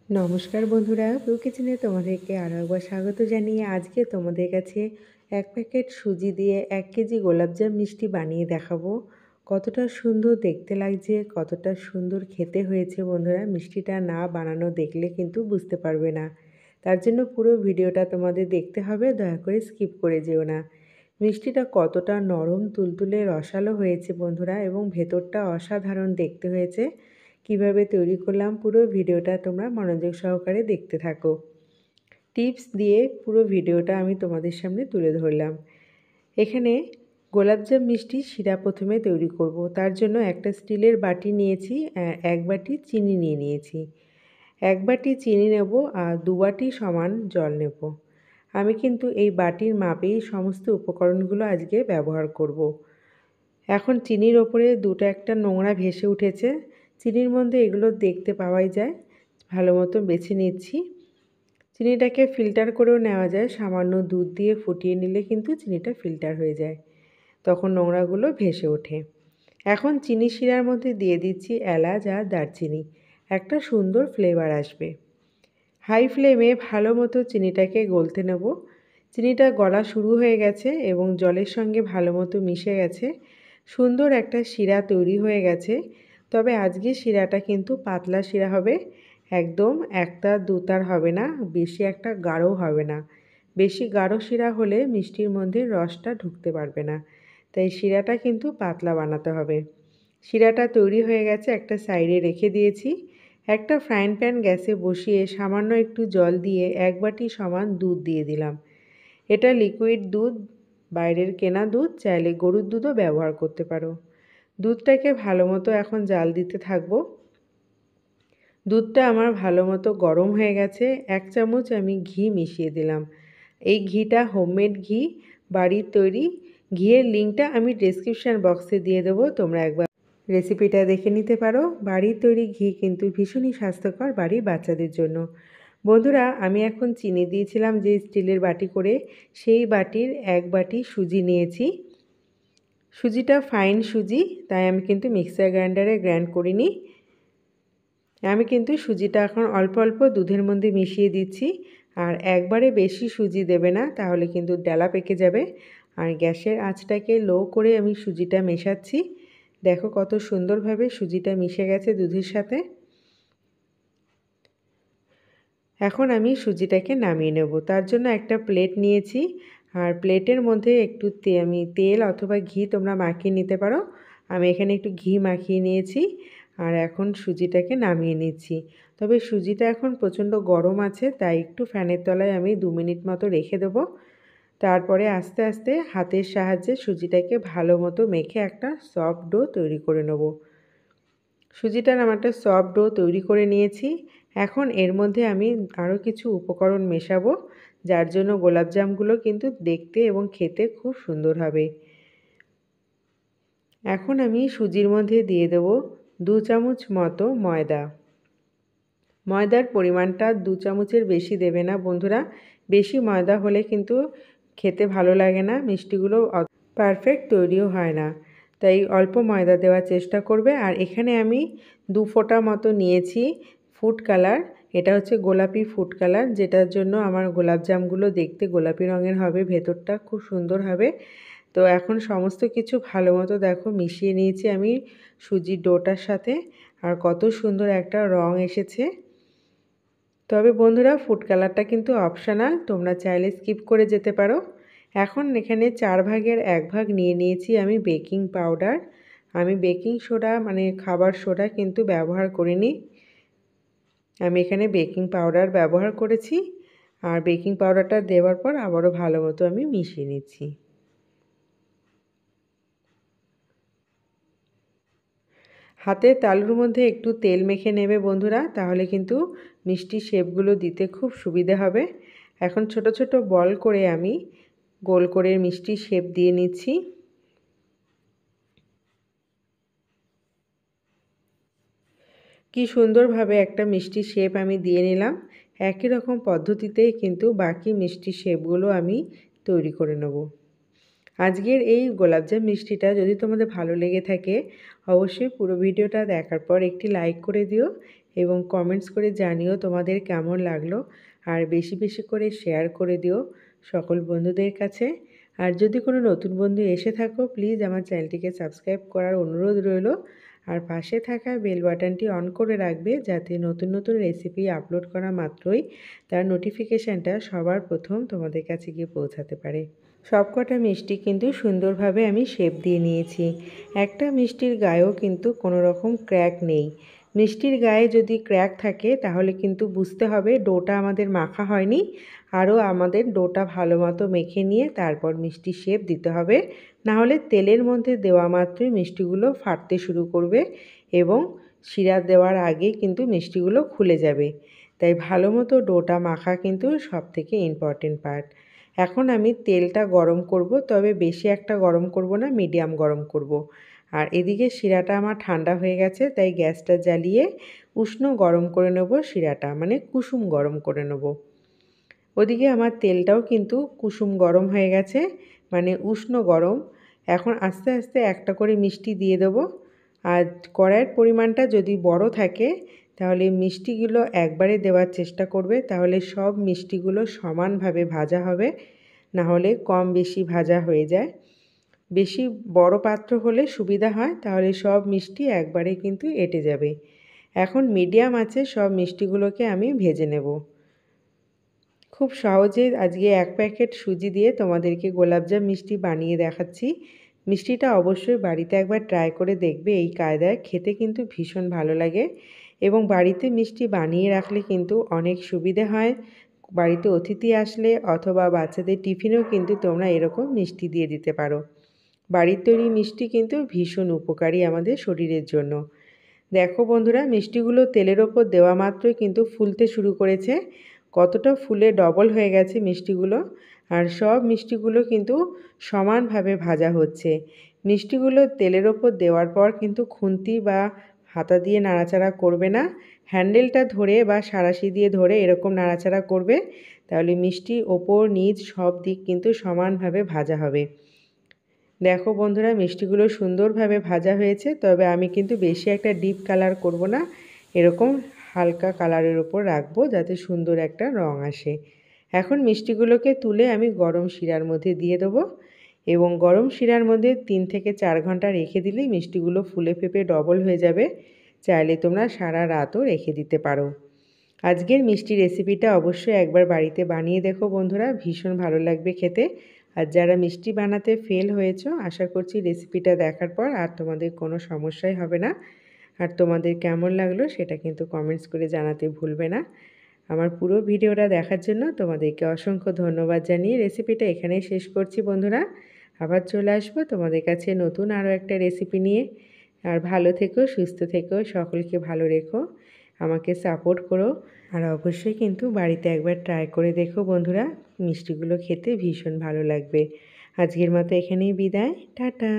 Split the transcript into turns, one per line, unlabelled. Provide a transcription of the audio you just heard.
নমস্কার বন্ধুরা, প্রো কিচেনে তোমাদেরকে আরও একবার স্বাগত জানিয়ে আজকে তোমাদের কাছে 1 প্যাকেট সুজি দিয়ে 1 কেজি গোলাপজাম মিষ্টি বানিয়ে দেখাবো। কতটা সুন্দর দেখতে লাগছে, কতটা সুন্দর খেতে হয়েছে বন্ধুরা। মিষ্টিটা না বানানো দেখলে কিন্তু বুঝতে পারবে না। তার জন্য পুরো ভিডিওটা তোমাদের দেখতে হবে, দয়া করে স্কিপ করে যেও না। মিষ্টিটা কতটা নরম তুলতুলে রসালো হয়েছে বন্ধুরা, এবং ভেতরটা অসাধারণ দেখতে হয়েছে। কিভাবে তৈরি করলাম পুরো ভিডিওটা তোমরা মনোযোগ সহকারে দেখতে থাকো। টিপস দিয়ে পুরো ভিডিওটা আমি তোমাদের সামনে তুলে ধরলাম। এখানে গোলাপজাম মিষ্টি শিরা প্রথমে তৈরি করব। তার জন্য একটা স্টিলের বাটি নিয়েছি, 1 বাটি চিনি নিয়ে নিয়েছি। 1 বাটি চিনি নেব আর 2 বাটি সমান জল নেব। আমি কিন্তু এই বাটির মাপেই সমস্ত উপকরণগুলো আজকে ব্যবহার করব। এখন চিনির ওপরে দুটো একটা নোংরা ভেসে উঠেছে। চিনির মধ্যে এগুলো দেখতে পাওয়াই যায়। ভালো মতো বেছে নিচ্ছি। চিনিটাকে ফিল্টার করেও নেওয়া যায়, সামান্য দুধ দিয়ে ফুটিয়ে নিলে কিন্তু চিনিটা ফিল্টার হয়ে যায়, তখন নোংরাগুলো ভেসে ওঠে। এখন চিনি শিরার মধ্যে দিয়ে দিচ্ছি এলাচ আর দারচিনি, একটা সুন্দর ফ্লেভার আসবে। হাই ফ্লেমে ভালো মতো চিনিটাকে গলতে নেব। চিনিটা গলা শুরু হয়ে গেছে এবং জলের সঙ্গে ভালো মতো মিশে গেছে, সুন্দর একটা শিরা তৈরি হয়ে গেছে। তবে আজকে শিরাটা কিন্তু পাতলা শিরা হবে, একদম একটা দুতার হবে না, বেশি একটা গাঢ় হবে না। বেশি গাঢ় শিরা হলে মিষ্টির মধ্যে রসটা ঢুকতে পারবে না, তাই শিরাটা কিন্তু পাতলা বানাতে হবে। শিরাটা তৈরি হয়ে গেছে, একটা সাইডে রেখে দিয়েছি। একটা ফ্রাইং প্যান গ্যাসে বসিয়ে সামান্য একটু জল দিয়ে 1 বাটি সমান দুধ দিয়ে দিলাম। এটা লিকুইড দুধ, বাইরের কেনা দুধ, চাইলে গরুর দুধও ব্যবহার করতে পারো। দুধটাকে ভালো মতো এখন জাল দিতে থাকবো। দুধটা আমার ভালো মতো গরম হয়ে গেছে। 1 চামচ আমি ঘি মিশিয়ে দিলাম। এই ঘিটা হোমমেড ঘি, বাড়ির তৈরি। ঘিয়ের লিঙ্কটা আমি ডেসক্রিপশন বক্সে দিয়ে দেবো, তোমরা একবার রেসিপিটা দেখে নিতে পারো। বাড়ির তৈরি ঘি কিন্তু ভীষণই স্বাস্থ্যকর বাড়ির বাচ্চাদের জন্য। বন্ধুরা, আমি এখন চিনি দিয়েছিলাম যে স্টিলের বাটি করে, সেই বাটির 1 বাটি সুজি নিয়েছি। সুজিটা ফাইন সুজি, তাই আমি কিন্তু মিক্সার গ্রাইন্ডারে গ্রাইন্ড করিনি। আমি কিন্তু সুজিটা এখন অল্প অল্প দুধের মধ্যে মিশিয়ে দিচ্ছি। আর একবারে বেশি সুজি দেবে না, তাহলে কিন্তু ডালা পেকে যাবে। আর গ্যাসের আঁচটাকে লো করে আমি সুজিটা মেশাচ্ছি। দেখো কত সুন্দরভাবে সুজিটা মিশে গেছে দুধের সাথে। এখন আমি সুজিটাকে নামিয়ে নেব। তার জন্য একটা প্লেট নিয়েছি, আর প্লেটের মধ্যে একটু আমি তেল অথবা ঘি তোমরা মাখিয়ে নিতে পারো। আমি এখানে একটু ঘি মাখিয়ে নিয়েছি। আর এখন সুজিটাকে নামিয়ে নিচ্ছি। তবে সুজিটা এখন প্রচণ্ড গরম আছে, তাই একটু ফ্যানের তলায় আমি 2 মিনিট মতো রেখে দেবো। তারপরে আস্তে আস্তে হাতের সাহায্যে সুজিটাকে ভালো মতো মেখে একটা সফট ডো তৈরি করে নেব। সুজিটার আমার একটা সফট ডো তৈরি করে নিয়েছি। এখন এর মধ্যে আমি আরও কিছু উপকরণ মেশাবো, যার জন্য গোলাপজামগুলো কিন্তু দেখতে এবং খেতে খুব সুন্দর হবে। এখন আমি সুজির মধ্যে দিয়ে দেব 2 চামচ মতো ময়দা। ময়দার পরিমাণটা 2 চামচের বেশি দেবে না বন্ধুরা। বেশি ময়দা হলে কিন্তু খেতে ভালো লাগে না, মিষ্টিগুলো পারফেক্ট তৈরিও হয় না। তাই অল্প ময়দা দেওয়ার চেষ্টা করবে। আর এখানে আমি 2 ফোঁটা মতো নিয়েছি ফুড কালার। এটা হচ্ছে গোলাপি ফুড কালার, যেটার জন্য আমার গোলাপজামগুলো দেখতে গোলাপি রঙের হবে, ভেতরটা খুব সুন্দর হবে। তো এখন সমস্ত কিছু ভালো মতো দেখো মিশিয়ে নিয়েছি আমি সুজির ডোটার সাথে, আর কত সুন্দর একটা রং এসেছে। তবে বন্ধুরা, ফুড কালারটা কিন্তু অপশনাল, তোমরা চাইলে স্কিপ করে যেতে পারো। এখন এখানে 4 ভাগের 1 ভাগ নিয়ে নিয়েছি আমি বেকিং পাউডার। আমি বেকিং সোডা মানে খাবার সোডা কিন্তু ব্যবহার করিনি, আমি এখানে বেকিং পাউডার ব্যবহার করেছি। আর বেকিং পাউডারটা দেওয়ার পর আবারও ভালো মতো আমি মিশিয়ে নিচ্ছি। হাতের তালুর মধ্যে একটু তেল মেখে নেবে বন্ধুরা, তাহলে কিন্তু মিষ্টি শেপগুলো দিতে খুব সুবিধে হবে। এখন ছোট ছোট বল করে আমি গোল করে মিষ্টি শেপ দিয়ে নিচ্ছি। কি সুন্দরভাবে একটা মিষ্টি শেপ আমি দিয়ে নিলাম। একই রকম পদ্ধতিতেই কিন্তু বাকি মিষ্টি শেপগুলো আমি তৈরি করে নেব। আজকের এই গোলাপজাম মিষ্টিটা যদি তোমাদের ভালো লেগে থাকে, অবশ্যই পুরো ভিডিওটা দেখার পর একটি লাইক করে দিও এবং কমেন্টস করে জানিও তোমাদের কেমন লাগলো। আর বেশি বেশি করে শেয়ার করে দিও সকল বন্ধুদের কাছে। আর যদি কোনো নতুন বন্ধু এসে থাকো প্লিজ আমার চ্যানেলটিকে সাবস্ক্রাইব করার অনুরোধ রইল। আর পাশে থাকা বেল বাটনটি অন করে রাখবে যাতে নতুন নতুন রেসিপি আপলোড করা মাত্রই তার নোটিফিকেশানটা সবার প্রথম তোমাদের কাছে গিয়ে পৌঁছাতে পারে। সবকটা মিষ্টি কিন্তু সুন্দরভাবে আমি শেপ দিয়ে নিয়েছি। একটা মিষ্টির গায়েও কিন্তু কোনো রকম ক্র্যাক নেই। মিষ্টির গায়ে যদি ক্র্যাক থাকে তাহলে কিন্তু বুঝতে হবে ডোটা আমাদের মাখা হয়নি। আরও আমাদের ডোটা ভালো মতো মেখে নিয়ে তারপর মিষ্টি শেপ দিতে হবে। নাহলে তেলের মধ্যে দেওয়া মাত্রই মিষ্টিগুলো ফাটতে শুরু করবে এবং শিরা দেওয়ার আগেই কিন্তু মিষ্টিগুলো খুলে যাবে। তাই ভালো মতো ডোটা মাখা কিন্তু সবথেকে ইম্পর্টেন্ট পার্ট। এখন আমি তেলটা গরম করব, তবে বেশি একটা গরম করব না, মিডিয়াম গরম করব। আর এদিকে শিরাটা আমার ঠান্ডা হয়ে গেছে, তাই গ্যাসটা জ্বালিয়ে উষ্ণ গরম করে নেব শিরাটা, মানে কুসুম গরম করে নেব। ওদিকে আমার তেলটাও কিন্তু কুসুম গরম হয়ে গেছে, মানে উষ্ণ গরম। এখন আস্তে আস্তে একটা করে মিষ্টি দিয়ে দেবো। আর কড়াইয়ের পরিমাণটা যদি বড় থাকে তাহলে মিষ্টিগুলো একবারে দেওয়ার চেষ্টা করবে, তাহলে সব মিষ্টিগুলো সমানভাবে ভাজা হবে, না হলে কম বেশি ভাজা হয়ে যায়। বেশি বড় পাত্র হলে সুবিধা হয়, তাহলে সব মিষ্টি একবারে কিন্তু এঁটে যাবে। এখন মিডিয়াম আছে সব মিষ্টিগুলোকে আমি ভেজে নেব। খুব সহজে আজকে 1 প্যাকেট সুজি দিয়ে তোমাদেরকে গোলাপজাম মিষ্টি বানিয়ে দেখাচ্ছি। মিষ্টিটা অবশ্যই বাড়িতে একবার ট্রাই করে দেখবে, এই কায়দায় খেতে কিন্তু ভীষণ ভালো লাগে। এবং বাড়িতে মিষ্টি বানিয়ে রাখলে কিন্তু অনেক সুবিধে হয়। বাড়িতে অতিথি আসলে অথবা বাচ্চাদের টিফিনেও কিন্তু তোমরা এরকম মিষ্টি দিয়ে দিতে পারো। বাড়ির তৈরি মিষ্টি কিন্তু ভীষণ উপকারী আমাদের শরীরের জন্য। দেখো বন্ধুরা, মিষ্টিগুলো তেলের ওপর দেওয়া মাত্রই কিন্তু ফুলতে শুরু করেছে। কতটা ফুলে ডবল হয়ে গেছে মিষ্টিগুলো। আর সব মিষ্টিগুলো কিন্তু সমানভাবে ভাজা হচ্ছে। মিষ্টিগুলো তেলের ওপর দেওয়ার পর কিন্তু খুন্তি বা হাতা দিয়ে নাড়াচাড়া করবে না, হ্যান্ডেলটা ধরে বা সাঁড়াশি দিয়ে ধরে এরকম নাড়াচাড়া করবে, তাহলে মিষ্টি ওপর নিচ সব দিক কিন্তু সমানভাবে ভাজা হবে। দেখো বন্ধুরা, মিষ্টিগুলো সুন্দরভাবে ভাজা হয়েছে, তবে আমি কিন্তু বেশি একটা ডিপ কালার করব না, এরকম হালকা কালারের ওপর রাখবো যাতে সুন্দর একটা রং আসে। এখন মিষ্টিগুলোকে তুলে আমি গরম শিরার মধ্যে দিয়ে দেবো এবং গরম শিরার মধ্যে 3 থেকে 4 ঘন্টা রেখে দিলেই মিষ্টিগুলো ফুলে ফেপে ডবল হয়ে যাবে। চাইলে তোমরা সারা রাতও রেখে দিতে পারো। আজকের মিষ্টি রেসিপিটা অবশ্যই একবার বাড়িতে বানিয়ে দেখো বন্ধুরা, ভীষণ ভালো লাগবে খেতে। আর যারা মিষ্টি বানাতে ফেল হয়েছো, আশা করছি রেসিপিটা দেখার পর আর তোমাদের কোনো সমস্যাই হবে না। আর তোমাদের কেমন লাগলো সেটা কিন্তু কমেন্টস করে জানাতে ভুলবে না। আমার পুরো ভিডিওটা দেখার জন্য তোমাদেরকে অসংখ্য ধন্যবাদ জানিয়ে রেসিপিটা এখানেই শেষ করছি বন্ধুরা। আবার চলে আসবো তোমাদের কাছে নতুন আরও একটা রেসিপি নিয়ে। আর ভালো থেকো, সুস্থ থেকো, সকলকে ভালো রেখো, আমাকে সাপোর্ট করো। আর অবশ্যই কিন্তু বাড়িতে একবার ট্রাই করে দেখো বন্ধুরা, মিষ্টিগুলো খেতে ভীষণ ভালো লাগবে। আজকের মতো এখানেই বিদায়, টাটা।